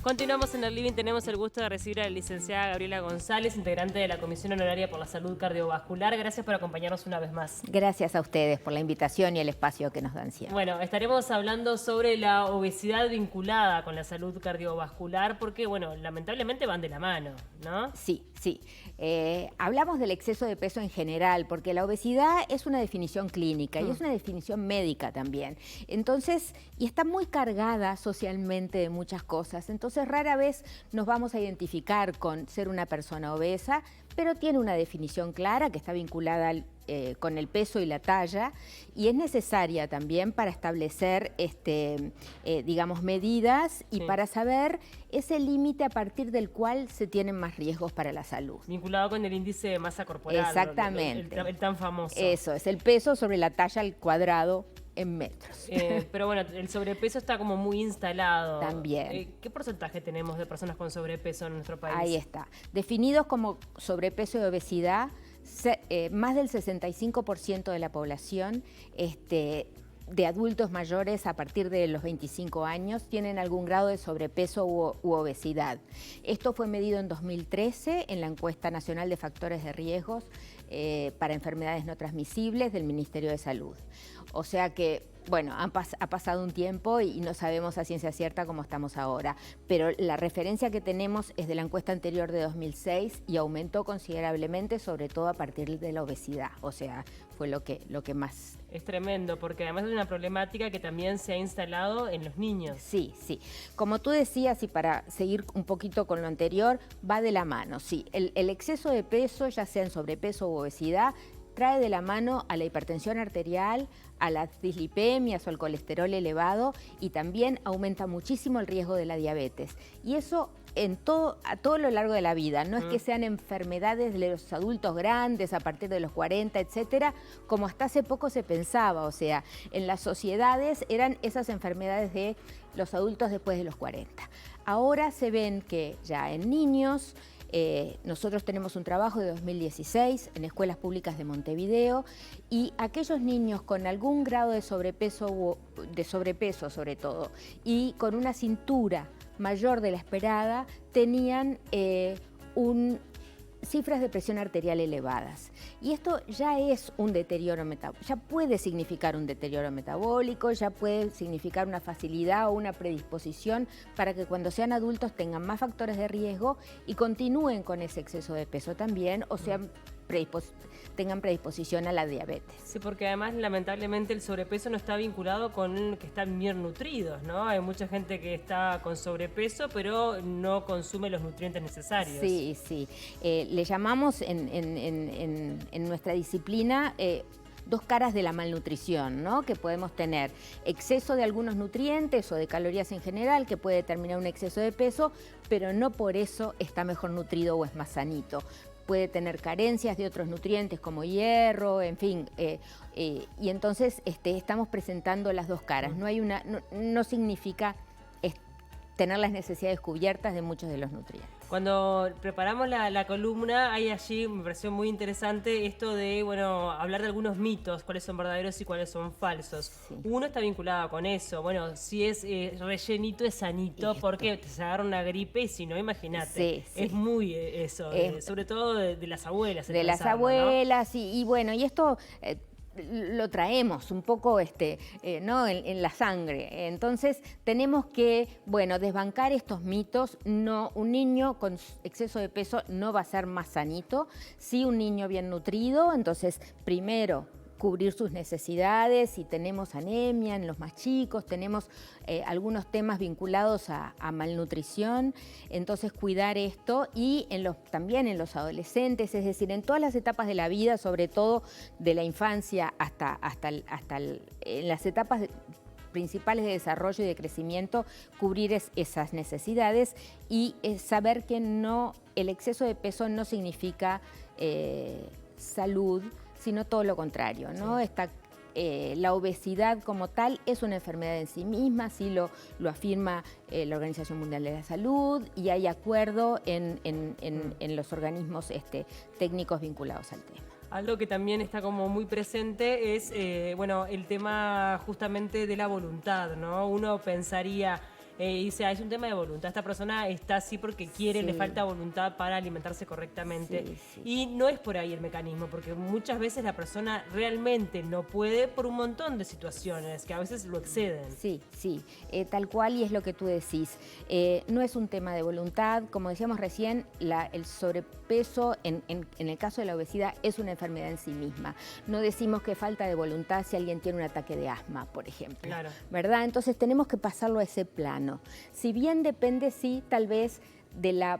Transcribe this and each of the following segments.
Continuamos en el Living. Tenemos el gusto de recibir a la licenciada Gabriela González, integrante de la Comisión Honoraria por la Salud Cardiovascular. Gracias por acompañarnos una vez más. Gracias a ustedes por la invitación y el espacio que nos dan siempre. Bueno, estaremos hablando sobre la obesidad vinculada con la salud cardiovascular porque, bueno, lamentablemente van de la mano, ¿no? Sí, sí. Hablamos del exceso de peso en general, porque la obesidad es una definición clínica y es una definición médica también. Entonces, y está muy cargada socialmente de muchas cosas. Entonces, rara vez nos vamos a identificar con ser una persona obesa, pero tiene una definición clara que está vinculada con el peso y la talla, y es necesaria también para establecer, digamos, medidas y para saber ese límite a partir del cual se tienen más riesgos para la salud. Vinculado con el índice de masa corporal. Exactamente. El tan famoso. Eso, es el peso sobre la talla al cuadrado en metros. Pero bueno, el sobrepeso está como muy instalado. También. ¿Qué porcentaje tenemos de personas con sobrepeso en nuestro país? Ahí está. Definidos como sobrepeso y obesidad, más del 65% de la población de adultos mayores a partir de los 25 años tienen algún grado de sobrepeso u obesidad. Esto fue medido en 2013 en la encuesta nacional de factores de riesgos para enfermedades no transmisibles del Ministerio de Salud. O sea que, bueno, ha pasado un tiempo y no sabemos a ciencia cierta cómo estamos ahora, pero la referencia que tenemos es de la encuesta anterior de 2006 y aumentó considerablemente, sobre todo a partir de la obesidad, o sea, fue lo que más... Es tremendo, porque además es una problemática que también se ha instalado en los niños. Sí, sí. Como tú decías, y para seguir un poquito con lo anterior, va de la mano, sí. El exceso de peso, ya sea en sobrepeso u obesidad, trae de la mano a la hipertensión arterial, a las dislipemias o al colesterol elevado, y también aumenta muchísimo el riesgo de la diabetes. Y eso a todo lo largo de la vida. No es que sean enfermedades de los adultos grandes a partir de los 40, etcétera, como hasta hace poco se pensaba. O sea, en las sociedades eran esas enfermedades de los adultos después de los 40. Ahora se ven que ya en niños... nosotros tenemos un trabajo de 2016 en escuelas públicas de Montevideo, y aquellos niños con algún grado de sobrepeso sobre todo, y con una cintura mayor de la esperada, tenían cifras de presión arterial elevadas. Y esto ya es un deterioro metabólico, ya puede significar un deterioro metabólico, ya puede significar una facilidad o una predisposición para que cuando sean adultos tengan más factores de riesgo y continúen con ese exceso de peso también, o sea, tengan predisposición a la diabetes. Sí, porque además lamentablemente el sobrepeso no está vinculado con que están bien nutridos, ¿no? Hay mucha gente que está con sobrepeso pero no consume los nutrientes necesarios. Sí, sí. Le llamamos en nuestra disciplina dos caras de la malnutrición, ¿no? Que podemos tener exceso de algunos nutrientes o de calorías en general, que puede determinar un exceso de peso, pero no por eso está mejor nutrido o es más sanito. Puede tener carencias de otros nutrientes como hierro, en fin, y entonces estamos presentando las dos caras. No significa tener las necesidades cubiertas de muchos de los nutrientes. Cuando preparamos la columna, hay allí, me pareció muy interesante esto de, bueno, hablar de algunos mitos, cuáles son verdaderos y cuáles son falsos. Sí. Uno está vinculado con eso, bueno, si es rellenito es sanito, porque te agarra una gripe y si no, imagínate. Sí, sí. Es muy eso, sobre todo de las abuelas. De las abuelas, ¿no? Y bueno, y esto... lo traemos un poco ¿no? en la sangre. Entonces tenemos que, bueno, desbancar estos mitos. No, un niño con exceso de peso no va a ser más sanito. Sí, un niño bien nutrido, entonces primero cubrir sus necesidades. Si tenemos anemia en los más chicos, tenemos algunos temas vinculados a malnutrición, entonces cuidar esto, y también en los adolescentes, es decir, en todas las etapas de la vida, sobre todo de la infancia hasta en las etapas principales de desarrollo y de crecimiento, cubrir esas necesidades y saber que el exceso de peso no significa salud, sino todo lo contrario, ¿no? Sí. La obesidad como tal es una enfermedad en sí misma, así lo afirma la Organización Mundial de la Salud, y hay acuerdo en los organismos técnicos vinculados al tema. Algo que también está como muy presente es, bueno, el tema justamente de la voluntad, ¿no? Uno pensaría, y dice, es un tema de voluntad, esta persona está así porque quiere, le falta voluntad para alimentarse correctamente. Y no es por ahí el mecanismo, porque muchas veces la persona realmente no puede por un montón de situaciones que a veces lo exceden. Sí, tal cual, y es lo que tú decís. No es un tema de voluntad, como decíamos recién, el sobrepeso en el caso de la obesidad es una enfermedad en sí misma. No decimos que falta de voluntad si alguien tiene un ataque de asma, por ejemplo. Claro. ¿Verdad? Entonces tenemos que pasarlo a ese plano. Si bien depende, sí, tal vez de la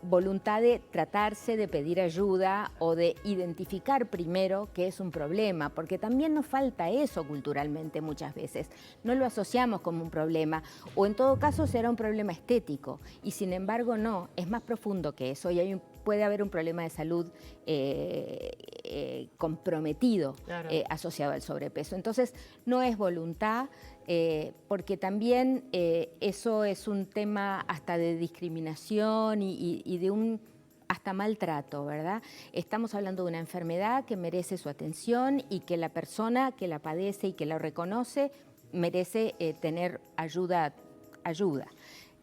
voluntad de tratarse, de pedir ayuda o de identificar primero que es un problema, porque también nos falta eso culturalmente muchas veces. No lo asociamos como un problema, o en todo caso será un problema estético, y sin embargo no, es más profundo que eso, y puede haber un problema de salud comprometido, claro, asociado al sobrepeso. Entonces no es voluntad, porque también eso es un tema hasta de discriminación y de un hasta maltrato, ¿verdad? Estamos hablando de una enfermedad que merece su atención y que la persona que la padece y que la reconoce merece tener ayuda.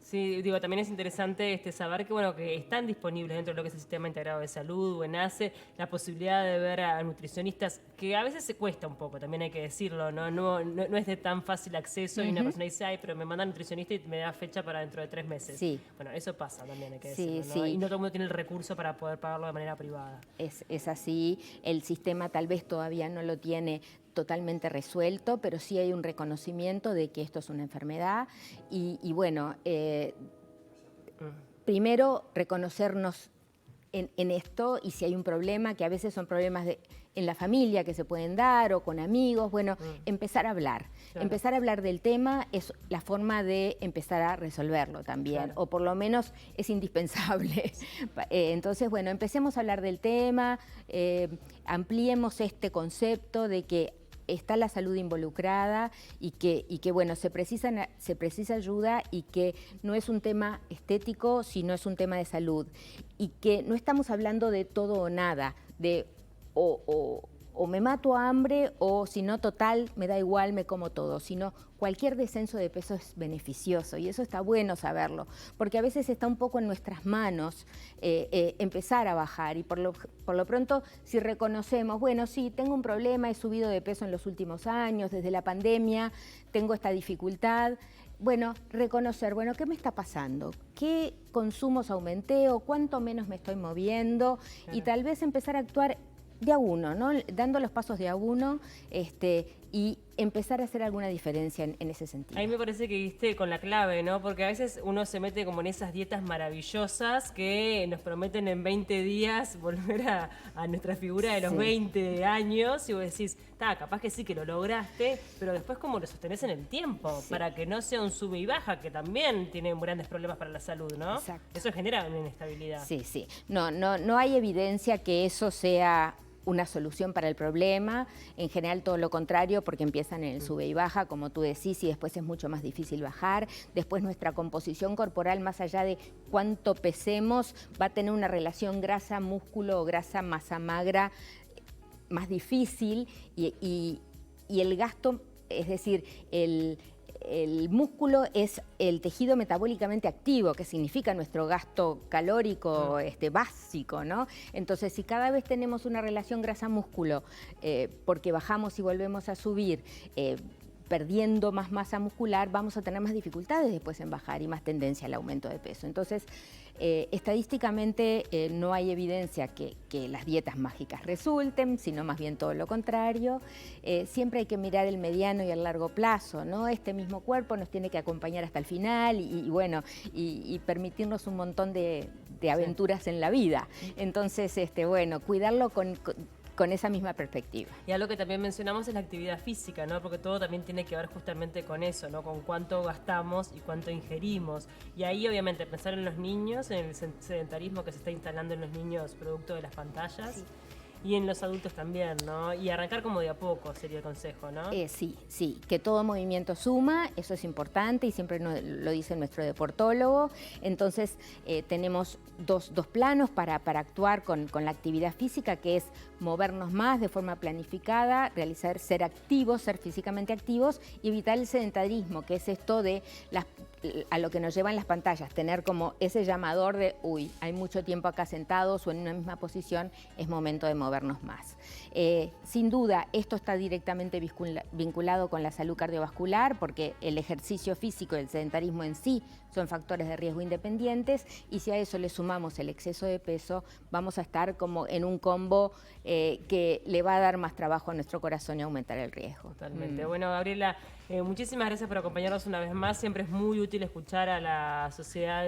Sí, digo, también es interesante saber que, bueno, que están disponibles dentro de lo que es el Sistema Integrado de Salud o ENACE la posibilidad de ver a nutricionistas, que a veces se cuesta un poco, también hay que decirlo, no es de tan fácil acceso y una persona dice, ay, pero me manda nutricionista y me da fecha para dentro de 3 meses. Sí. Bueno, eso pasa también, hay que decirlo, ¿no? Y no todo el mundo tiene el recurso para poder pagarlo de manera privada. Es así, el sistema tal vez todavía no lo tiene totalmente resuelto, pero sí hay un reconocimiento de que esto es una enfermedad y bueno, primero reconocernos en esto, y si hay un problema, que a veces son problemas en la familia que se pueden dar o con amigos, bueno, empezar a hablar. Claro. Empezar a hablar del tema es la forma de empezar a resolverlo también, claro, o por lo menos es indispensable. Entonces, bueno, empecemos a hablar del tema, ampliemos este concepto de que está la salud involucrada y que bueno, se precisa ayuda, y que no es un tema estético, sino es un tema de salud. Y que no estamos hablando de todo o nada, de o me mato a hambre, o si no, total, me da igual, me como todo, sino cualquier descenso de peso es beneficioso, y eso está bueno saberlo, porque a veces está un poco en nuestras manos empezar a bajar, y por lo pronto, si reconocemos, bueno, sí, tengo un problema, he subido de peso en los últimos años, desde la pandemia, tengo esta dificultad, bueno, reconocer, bueno, ¿qué me está pasando? ¿Qué consumos aumenté o cuánto menos me estoy moviendo? Claro. Y tal vez empezar a actuar de a uno, ¿no? Dando los pasos de a uno, y empezar a hacer alguna diferencia en ese sentido. A mí me parece que diste con la clave, ¿no? Porque a veces uno se mete como en esas dietas maravillosas que nos prometen en 20 días volver a nuestra figura de los 20 años, y vos decís, capaz que sí que lo lograste, pero después cómo lo sostenés en el tiempo, para que no sea un sube y baja, que también tiene grandes problemas para la salud, ¿no? Exacto. Eso genera una inestabilidad. Sí. No hay evidencia que eso sea una solución para el problema, en general todo lo contrario, porque empiezan en el sube y baja, como tú decís, y después es mucho más difícil bajar. Después nuestra composición corporal, más allá de cuánto pesemos, va a tener una relación grasa-músculo o grasa-masa magra más difícil, y el gasto, es decir, el músculo es el tejido metabólicamente activo, que significa nuestro gasto calórico básico, ¿no? Entonces, si cada vez tenemos una relación grasa-músculo, porque bajamos y volvemos a subir, perdiendo más masa muscular, vamos a tener más dificultades después en bajar y más tendencia al aumento de peso. Entonces, estadísticamente no hay evidencia que las dietas mágicas resulten, sino más bien todo lo contrario. Siempre hay que mirar el mediano y el largo plazo, ¿no? Este mismo cuerpo nos tiene que acompañar hasta el final y permitirnos un montón de aventuras en la vida. Entonces, cuidarlo con esa misma perspectiva. Y algo que también mencionamos es la actividad física, ¿no? Porque todo también tiene que ver justamente con eso, ¿no? Con cuánto gastamos y cuánto ingerimos. Y ahí, obviamente, pensar en los niños, en el sedentarismo que se está instalando en los niños producto de las pantallas. Sí. Y en los adultos también, ¿no? Y arrancar como de a poco sería el consejo, ¿no? Sí, que todo movimiento suma, eso es importante y siempre lo dice nuestro deportólogo. Entonces tenemos dos planos para actuar con la actividad física, que es movernos más de forma planificada, ser activos, ser físicamente activos y evitar el sedentarismo, que es esto de a lo que nos llevan las pantallas, tener como ese llamador de, uy, hay mucho tiempo acá sentados o en una misma posición, es momento de movernos más. Sin duda, esto está directamente vinculado con la salud cardiovascular, porque el ejercicio físico y el sedentarismo en sí son factores de riesgo independientes, y si a eso le sumamos el exceso de peso, vamos a estar como en un combo que le va a dar más trabajo a nuestro corazón y aumentar el riesgo. Totalmente. Bueno, Gabriela, muchísimas gracias por acompañarnos una vez más. Siempre es muy útil escuchar a la sociedad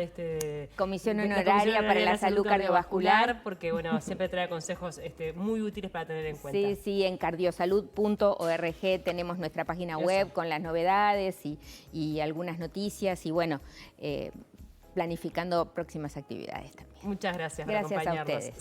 Comisión Honoraria para la Salud Cardiovascular, porque bueno, siempre trae consejos muy útiles para tener en cuenta. Sí, sí, en cardiosalud.org tenemos nuestra página web con las novedades y algunas noticias y bueno, planificando próximas actividades también. Muchas gracias por acompañarnos. A ustedes.